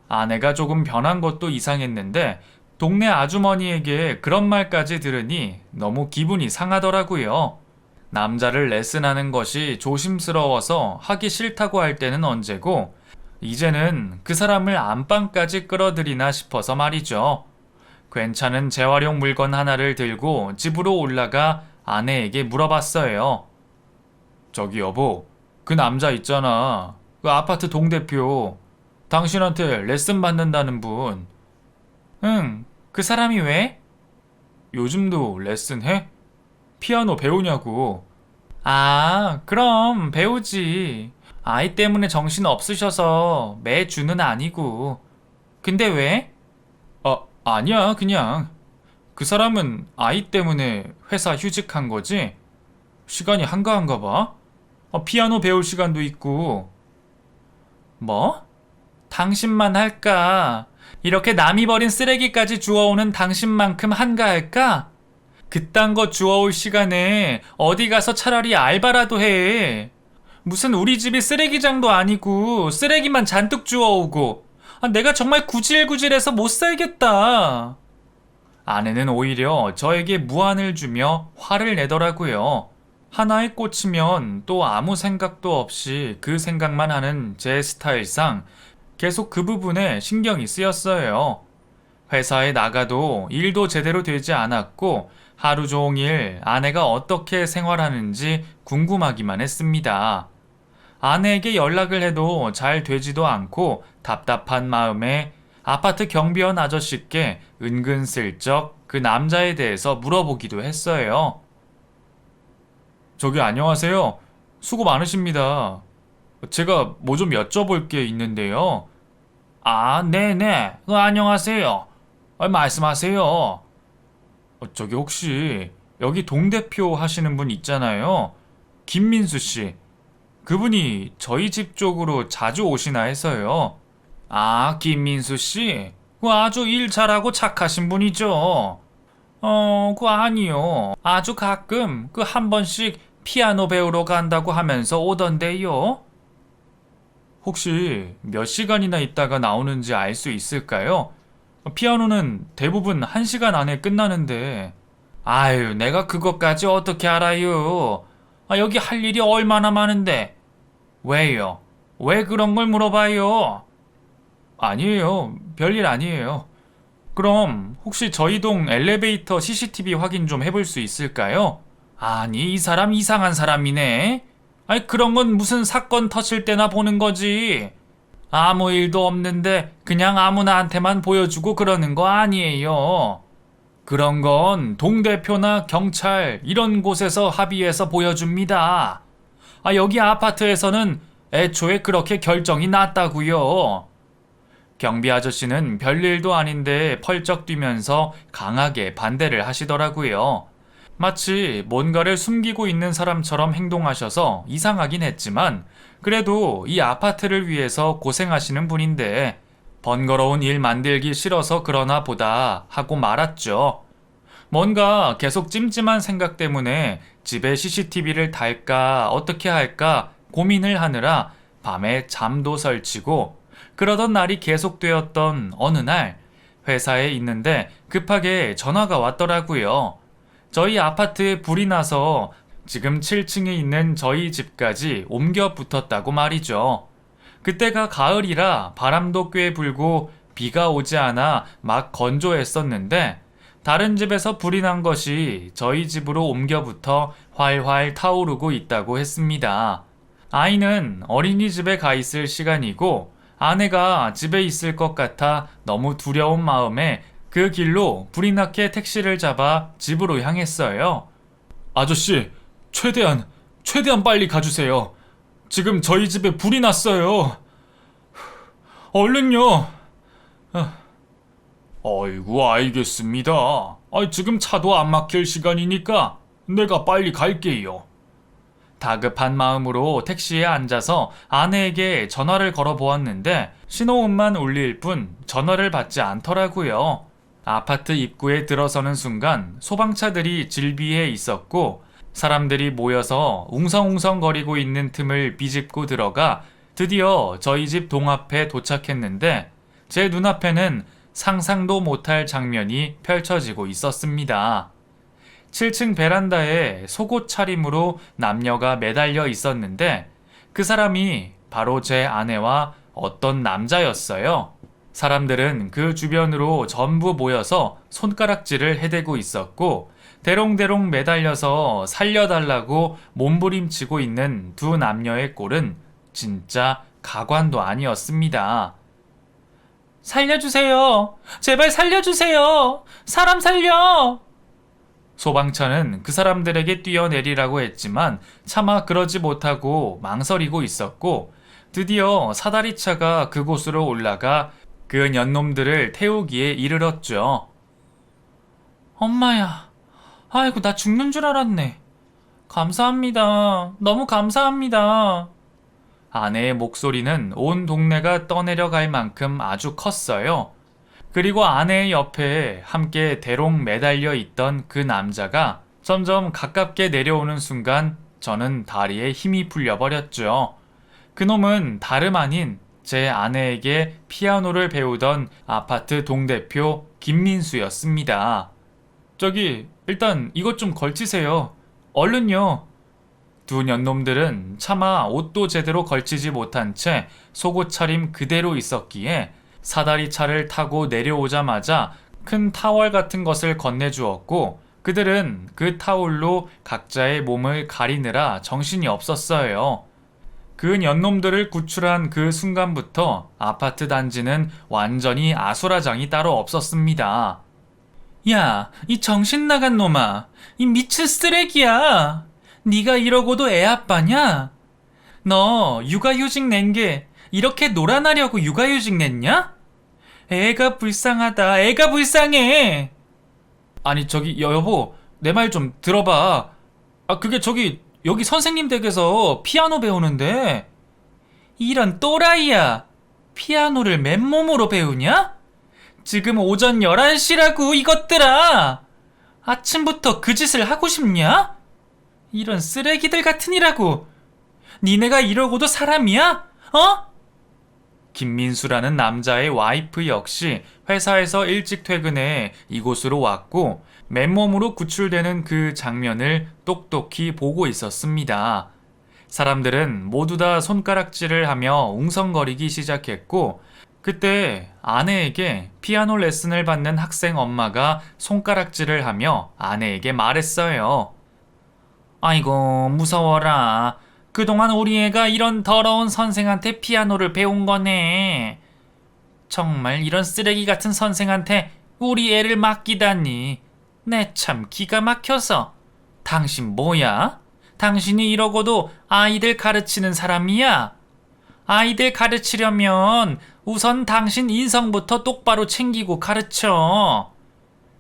아내가 조금 변한 것도 이상했는데 동네 아주머니에게 그런 말까지 들으니 너무 기분이 상하더라고요. 남자를 레슨하는 것이 조심스러워서 하기 싫다고 할 때는 언제고 이제는 그 사람을 안방까지 끌어들이나 싶어서 말이죠. 괜찮은 재활용 물건 하나를 들고 집으로 올라가 아내에게 물어봤어요. 저기 여보, 그 남자 있잖아. 그 아파트 동대표. 당신한테 레슨 받는다는 분. 응, 그 사람이 왜? 요즘도 레슨 해? 피아노 배우냐고. 그럼 배우지. 아이 때문에 정신 없으셔서 매주는 아니고. 근데 왜? 아니야, 그냥. 그 사람은 아이 때문에 회사 휴직한 거지? 시간이 한가한가 봐. 피아노 배울 시간도 있고. 뭐? 당신만 할까? 이렇게 남이 버린 쓰레기까지 주워오는 당신만큼 한가할까? 그딴 거 주워올 시간에 어디 가서 차라리 알바라도 해. 무슨 우리 집이 쓰레기장도 아니고 쓰레기만 잔뜩 주워오고. 내가 정말 구질구질해서 못 살겠다. 아내는 오히려 저에게 무안을 주며 화를 내더라고요. 하나에 꽂히면 또 아무 생각도 없이 그 생각만 하는 제 스타일상 계속 그 부분에 신경이 쓰였어요. 회사에 나가도 일도 제대로 되지 않았고 하루 종일 아내가 어떻게 생활하는지 궁금하기만 했습니다. 아내에게 연락을 해도 잘 되지도 않고 답답한 마음에 아파트 경비원 아저씨께 은근슬쩍 그 남자에 대해서 물어보기도 했어요. 저기 안녕하세요. 수고 많으십니다. 제가 뭐 좀 여쭤볼 게 있는데요. 아, 네네. 안녕하세요. 말씀하세요. 저기 혹시 여기 동대표 하시는 분 있잖아요. 김민수 씨. 그분이 저희 집 쪽으로 자주 오시나 해서요. 아, 김민수 씨? 그 아주 일 잘하고 착하신 분이죠. 그 아니요. 아주 가끔 그 한 번씩 피아노 배우러 간다고 하면서 오던데요. 혹시 몇 시간이나 있다가 나오는지 알 수 있을까요? 피아노는 대부분 1시간 안에 끝나는데. 아유, 내가 그것까지 어떻게 알아요? 여기 할 일이 얼마나 많은데. 왜요? 왜 그런 걸 물어봐요? 아니에요. 별일 아니에요. 그럼 혹시 저희 동 엘리베이터 CCTV 확인 좀 해볼 수 있을까요? 아니, 이 사람 이상한 사람이네. 아니, 그런 건 무슨 사건 터질 때나 보는 거지. 아무 일도 없는데 그냥 아무나한테만 보여주고 그러는 거 아니에요. 그런 건 동대표나 경찰 이런 곳에서 합의해서 보여줍니다. 여기 아파트에서는 애초에 그렇게 결정이 났다고요. 경비 아저씨는 별일도 아닌데 펄쩍 뛰면서 강하게 반대를 하시더라고요. 마치 뭔가를 숨기고 있는 사람처럼 행동하셔서 이상하긴 했지만 그래도 이 아파트를 위해서 고생하시는 분인데 번거로운 일 만들기 싫어서 그러나 보다 하고 말았죠. 뭔가 계속 찜찜한 생각 때문에 집에 CCTV를 달까 어떻게 할까 고민을 하느라 밤에 잠도 설치고 그러던 날이 계속되었던 어느 날 회사에 있는데 급하게 전화가 왔더라고요. 저희 아파트에 불이 나서 지금 7층에 있는 저희 집까지 옮겨 붙었다고 말이죠. 그때가 가을이라 바람도 꽤 불고 비가 오지 않아 막 건조했었는데 다른 집에서 불이 난 것이 저희 집으로 옮겨 붙어 활활 타오르고 있다고 했습니다. 아이는 어린이집에 가 있을 시간이고 아내가 집에 있을 것 같아 너무 두려운 마음에 그 길로 불이 나게 택시를 잡아 집으로 향했어요. 아저씨, 최대한 빨리 가주세요. 지금 저희 집에 불이 났어요. 얼른요. 아이고, 알겠습니다. 지금 차도 안 막힐 시간이니까 내가 빨리 갈게요. 다급한 마음으로 택시에 앉아서 아내에게 전화를 걸어보았는데 신호음만 울릴 뿐 전화를 받지 않더라고요. 아파트 입구에 들어서는 순간 소방차들이 질비해 있었고 사람들이 모여서 웅성웅성거리고 있는 틈을 비집고 들어가 드디어 저희 집 동앞에 도착했는데 제 눈앞에는 상상도 못할 장면이 펼쳐지고 있었습니다. 7층 베란다에 속옷 차림으로 남녀가 매달려 있었는데 그 사람이 바로 제 아내와 어떤 남자였어요. 사람들은 그 주변으로 전부 모여서 손가락질을 해대고 있었고 대롱대롱 매달려서 살려달라고 몸부림치고 있는 두 남녀의 꼴은 진짜 가관도 아니었습니다. 살려주세요. 제발 살려주세요. 사람 살려. 소방차는 그 사람들에게 뛰어내리라고 했지만 차마 그러지 못하고 망설이고 있었고 드디어 사다리차가 그곳으로 올라가 그 년놈들을 태우기에 이르렀죠. 엄마야. 아이고, 나 죽는 줄 알았네. 감사합니다. 너무 감사합니다. 아내의 목소리는 온 동네가 떠내려갈 만큼 아주 컸어요. 그리고 아내의 옆에 함께 대롱 매달려 있던 그 남자가 점점 가깝게 내려오는 순간 저는 다리에 힘이 풀려버렸죠. 그놈은 다름 아닌 제 아내에게 피아노를 배우던 아파트 동대표 김민수였습니다. 저기, 일단 이것 좀 걸치세요. 얼른요. 두 년놈들은 차마 옷도 제대로 걸치지 못한 채 속옷 차림 그대로 있었기에 사다리 차를 타고 내려오자마자 큰 타월 같은 것을 건네주었고 그들은 그 타올로 각자의 몸을 가리느라 정신이 없었어요. 그 년놈들을 구출한 그 순간부터 아파트 단지는 완전히 아수라장이 따로 없었습니다. 야, 이 정신 나간 놈아. 이 미친 쓰레기야. 네가 이러고도 애 아빠냐? 너 육아휴직 낸 게 이렇게 놀아나려고 육아휴직 냈냐? 애가 불쌍하다. 애가 불쌍해. 아니 저기 여보, 내 말 좀 들어봐. 그게 저기 여기 선생님 댁에서 피아노 배우는데. 이런 또라이야. 피아노를 맨몸으로 배우냐? 지금 오전 11시라고 이것들아. 아침부터 그 짓을 하고 싶냐? 이런 쓰레기들 같으니라고. 니네가 이러고도 사람이야? 어? 김민수라는 남자의 와이프 역시 회사에서 일찍 퇴근해 이곳으로 왔고 맨몸으로 구출되는 그 장면을 똑똑히 보고 있었습니다. 사람들은 모두 다 손가락질을 하며 웅성거리기 시작했고 그때 아내에게 피아노 레슨을 받는 학생 엄마가 손가락질을 하며 아내에게 말했어요. 아이고 무서워라. 그동안 우리 애가 이런 더러운 선생한테 피아노를 배운 거네. 정말 이런 쓰레기 같은 선생한테 우리 애를 맡기다니. 내 참 기가 막혀서. 당신 뭐야? 당신이 이러고도 아이들 가르치는 사람이야? 아이들 가르치려면 우선 당신 인성부터 똑바로 챙기고 가르쳐.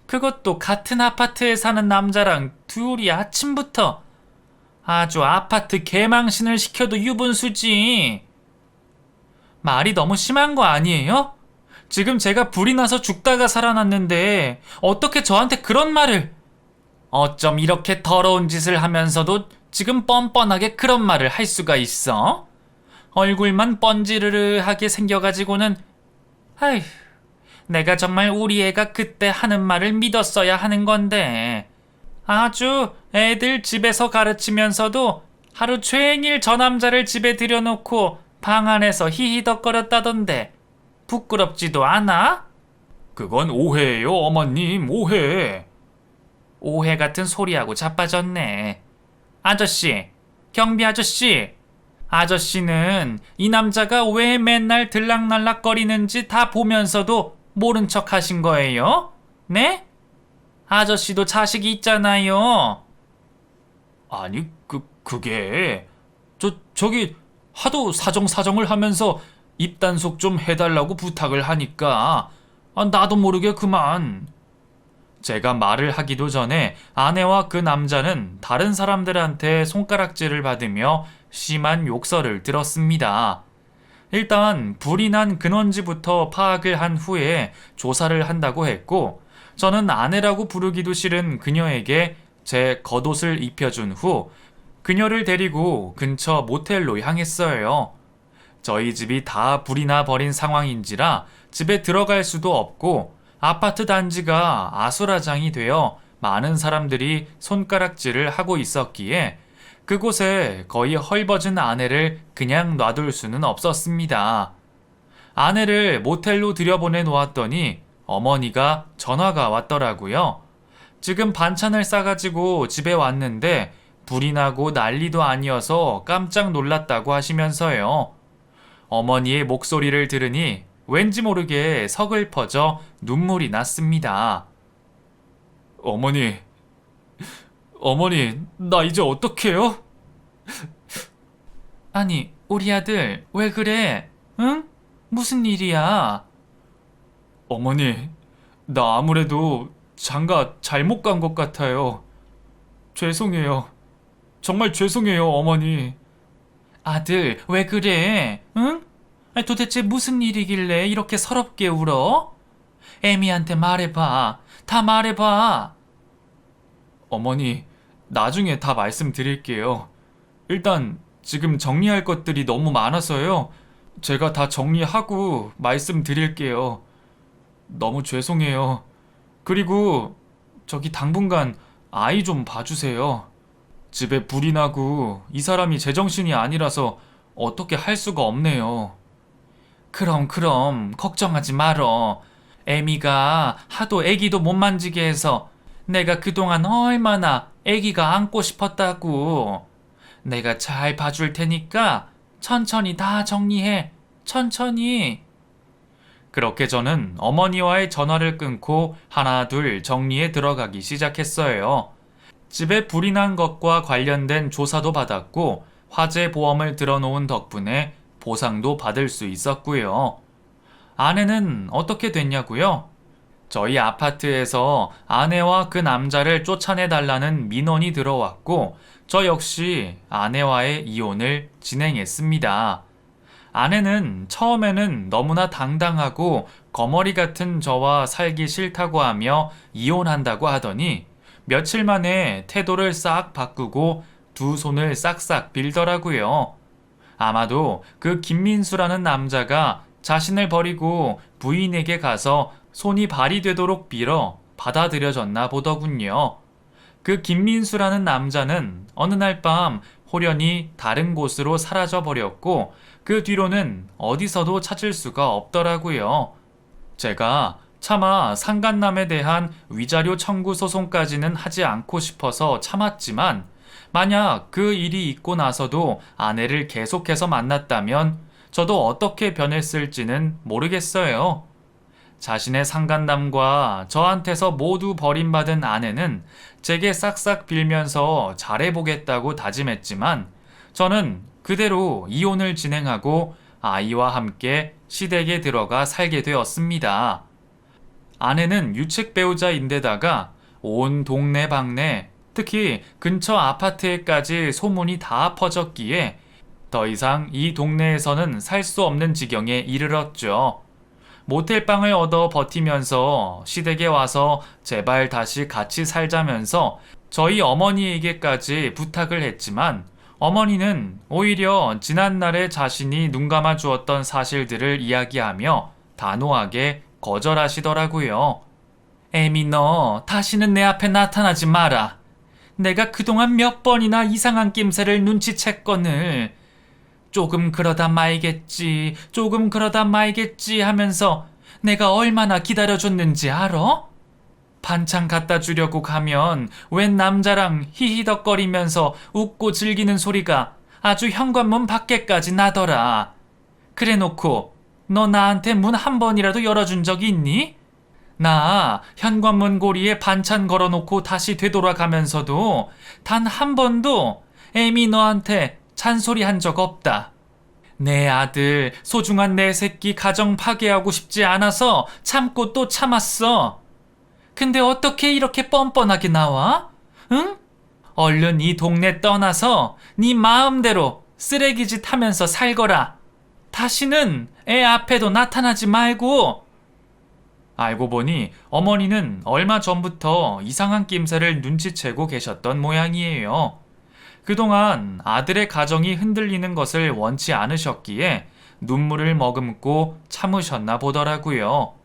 그것도 같은 아파트에 사는 남자랑 둘이 아침부터 아주 아파트 개망신을 시켜도 유분수지. 말이 너무 심한 거 아니에요? 지금 제가 불이 나서 죽다가 살아났는데 어떻게 저한테 그런 말을. 어쩜 이렇게 더러운 짓을 하면서도 지금 뻔뻔하게 그런 말을 할 수가 있어? 얼굴만 번지르르하게 생겨가지고는. 아휴, 내가 정말 우리 애가 그때 하는 말을 믿었어야 하는 건데. 아주 애들 집에서 가르치면서도 하루 종일 저 남자를 집에 들여놓고 방 안에서 히히덕거렸다던데 부끄럽지도 않아? 그건 오해예요, 어머님, 오해. 오해 같은 소리하고 자빠졌네. 아저씨, 경비 아저씨. 아저씨는 이 남자가 왜 맨날 들락날락거리는지 다 보면서도 모른 척 하신 거예요? 네? 아저씨도 자식이 있잖아요. 아니, 그게 저기 하도 사정사정을 하면서 입단속 좀 해달라고 부탁을 하니까 나도 모르게 그만. 제가 말을 하기도 전에 아내와 그 남자는 다른 사람들한테 손가락질을 받으며 심한 욕설을 들었습니다. 일단 불이 난 근원지부터 파악을 한 후에 조사를 한다고 했고 저는 아내라고 부르기도 싫은 그녀에게 제 겉옷을 입혀준 후 그녀를 데리고 근처 모텔로 향했어요. 저희 집이 다 불이 나 버린 상황인지라 집에 들어갈 수도 없고 아파트 단지가 아수라장이 되어 많은 사람들이 손가락질을 하고 있었기에 그곳에 거의 헐벗은 아내를 그냥 놔둘 수는 없었습니다. 아내를 모텔로 들여보내 놓았더니 어머니가 전화가 왔더라고요. 지금 반찬을 싸가지고 집에 왔는데 불이 나고 난리도 아니어서 깜짝 놀랐다고 하시면서요. 어머니의 목소리를 들으니 왠지 모르게 서글퍼져 눈물이 났습니다. 어머니, 나 이제 어떡해요? 아니, 우리 아들, 왜 그래? 응? 무슨 일이야? 어머니, 나 아무래도 장가 잘못 간 것 같아요. 죄송해요. 정말 죄송해요, 어머니. 아들, 왜 그래? 응? 도대체 무슨 일이길래 이렇게 서럽게 울어? 애미한테 말해봐. 다 말해봐. 어머니, 나중에 다 말씀드릴게요. 일단 지금 정리할 것들이 너무 많아서요. 제가 다 정리하고 말씀드릴게요. 너무 죄송해요. 그리고 저기 당분간 아이 좀 봐주세요. 집에 불이 나고 이 사람이 제정신이 아니라서 어떻게 할 수가 없네요. 그럼 걱정하지 말어. 애미가 하도 애기도 못 만지게 해서 내가 그동안 얼마나 애기가 안고 싶었다고. 내가 잘 봐줄 테니까 천천히 다 정리해. 천천히. 그렇게 저는 어머니와의 전화를 끊고 하나 둘 정리에 들어가기 시작했어요. 집에 불이 난 것과 관련된 조사도 받았고 화재 보험을 들어놓은 덕분에 보상도 받을 수 있었고요. 아내는 어떻게 됐냐고요? 저희 아파트에서 아내와 그 남자를 쫓아내달라는 민원이 들어왔고 저 역시 아내와의 이혼을 진행했습니다. 아내는 처음에는 너무나 당당하고 거머리 같은 저와 살기 싫다고 하며 이혼한다고 하더니 며칠 만에 태도를 싹 바꾸고 두 손을 싹싹 빌더라고요. 아마도 그 김민수라는 남자가 자신을 버리고 부인에게 가서 손이 발이 되도록 빌어 받아들여졌나 보더군요. 그 김민수라는 남자는 어느 날 밤 호련히 다른 곳으로 사라져 버렸고 그 뒤로는 어디서도 찾을 수가 없더라고요. 제가 차마 상간남에 대한 위자료 청구 소송까지는 하지 않고 싶어서 참았지만 만약 그 일이 있고 나서도 아내를 계속해서 만났다면 저도 어떻게 변했을지는 모르겠어요. 자신의 상간남과 저한테서 모두 버림받은 아내는 제게 싹싹 빌면서 잘해보겠다고 다짐했지만 저는 그대로 이혼을 진행하고 아이와 함께 시댁에 들어가 살게 되었습니다. 아내는 유책 배우자인데다가 온 동네방네 특히 근처 아파트에까지 소문이 다 퍼졌기에 더 이상 이 동네에서는 살 수 없는 지경에 이르렀죠. 모텔방을 얻어 버티면서 시댁에 와서 제발 다시 같이 살자면서 저희 어머니에게까지 부탁을 했지만 어머니는 오히려 지난날에 자신이 눈감아 주었던 사실들을 이야기하며 단호하게 거절하시더라고요. 애미 너 다시는 내 앞에 나타나지 마라. 내가 그동안 몇 번이나 이상한 낌새를 눈치챘거늘. 조금 그러다 말겠지, 조금 그러다 말겠지 하면서 내가 얼마나 기다려줬는지 알아? 반찬 갖다 주려고 가면 웬 남자랑 히히덕거리면서 웃고 즐기는 소리가 아주 현관문 밖에까지 나더라. 그래놓고 너 나한테 문 한 번이라도 열어준 적이 있니? 나 현관문 고리에 반찬 걸어놓고 다시 되돌아가면서도 단 한 번도 애미 너한테 잔소리 한 적 없다. 내 아들, 소중한 내 새끼 가정 파괴하고 싶지 않아서 참고 또 참았어. 근데 어떻게 이렇게 뻔뻔하게 나와? 응? 얼른 이 동네 떠나서 네 마음대로 쓰레기짓 하면서 살거라. 다시는 애 앞에도 나타나지 말고. 알고 보니 어머니는 얼마 전부터 이상한 낌새를 눈치채고 계셨던 모양이에요. 그동안 아들의 가정이 흔들리는 것을 원치 않으셨기에 눈물을 머금고 참으셨나 보더라고요.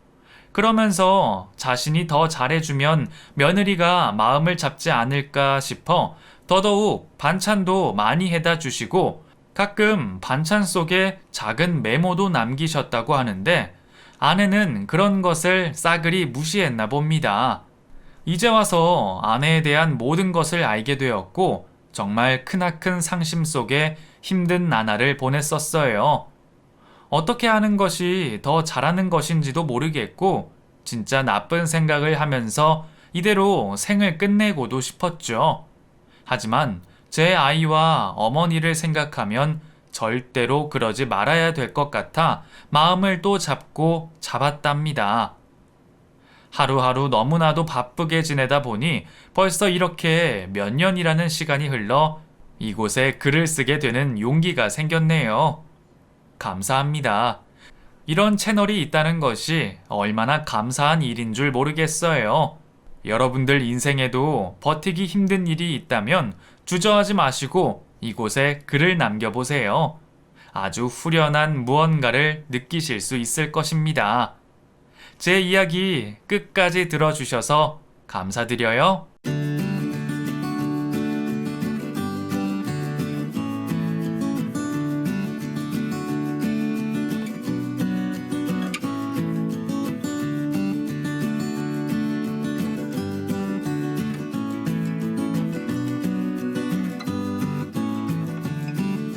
그러면서 자신이 더 잘해주면 며느리가 마음을 잡지 않을까 싶어 더더욱 반찬도 많이 해다 주시고 가끔 반찬 속에 작은 메모도 남기셨다고 하는데 아내는 그런 것을 싸그리 무시했나 봅니다. 이제 와서 아내에 대한 모든 것을 알게 되었고 정말 크나큰 상심 속에 힘든 나날을 보냈었어요. 어떻게 하는 것이 더 잘하는 것인지도 모르겠고 진짜 나쁜 생각을 하면서 이대로 생을 끝내고도 싶었죠. 하지만 제 아이와 어머니를 생각하면 절대로 그러지 말아야 될 것 같아 마음을 또 잡고 잡았답니다. 하루하루 너무나도 바쁘게 지내다 보니 벌써 이렇게 몇 년이라는 시간이 흘러 이곳에 글을 쓰게 되는 용기가 생겼네요. 감사합니다. 이런 채널이 있다는 것이 얼마나 감사한 일인 줄 모르겠어요. 여러분들 인생에도 버티기 힘든 일이 있다면 주저하지 마시고 이곳에 글을 남겨보세요. 아주 후련한 무언가를 느끼실 수 있을 것입니다. 제 이야기 끝까지 들어주셔서 감사드려요.